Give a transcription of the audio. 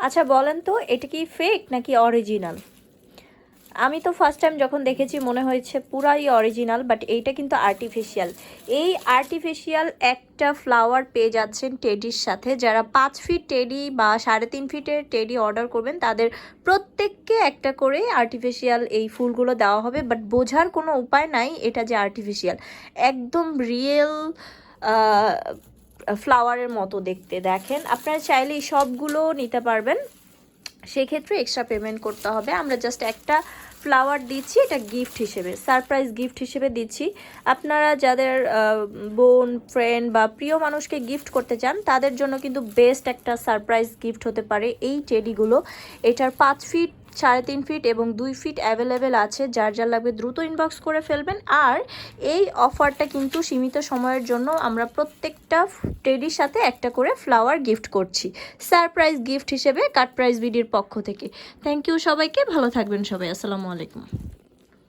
আচ্ছা বলেন তো এটা কি ফেক নাকি অরিজিনাল? আমি তো ফার্স্ট টাইম যখন দেখেছি মনে হয়েছে পুরাই অরিজিনাল, বাট এইটা কিন্তু আর্টিফিশিয়াল। এই আর্টিফিশিয়াল একটা ফ্লাওয়ার পেয়ে যাচ্ছেন টেডির সাথে। যারা 5 ফিট টেডি বা 3.5 ফিটের টেডি অর্ডার করবেন তাদের প্রত্যেককে একটা করে আর্টিফিশিয়াল এই ফুলগুলো দেওয়া হবে। বাট বোঝার কোনো উপায় নাই এটা যে আর্টিফিশিয়াল, একদম রিয়েল ফ্লাওয়ারের মতো দেখতে। দেখেন, আপনারা চাইলেই সবগুলো নিতে পারবেন, সেক্ষেত্রে এক্সট্রা পেমেন্ট করতে হবে। আমরা জাস্ট একটা ফ্লাওয়ার দিচ্ছি, এটা গিফট হিসেবে, সারপ্রাইজ গিফট হিসেবে দিচ্ছি। আপনারা যাদের বোন, ফ্রেন্ড বা প্রিয় মানুষকে গিফট করতে চান তাদের জন্য কিন্তু বেস্ট একটা সারপ্রাইজ গিফট হতে পারে এই টেডিগুলো। এটার 5 ফিট, 3.5 ফিট এবং 2 ফিট অ্যাভেলেবেল আছে। যার যার লাগবে দ্রুত ইনবক্স করে ফেলবেন। আর এই অফারটা কিন্তু সীমিত সময়ের জন্য, আমরা প্রত্যেকটা টেডির সাথে একটা করে ফ্লাওয়ার গিফট করছি সারপ্রাইজ গিফট হিসেবে কাট প্রাইস বিডির পক্ষ থেকে। থ্যাংক ইউ সবাইকে, ভালো থাকবেন সবাই, আসসালামু আলাইকুম।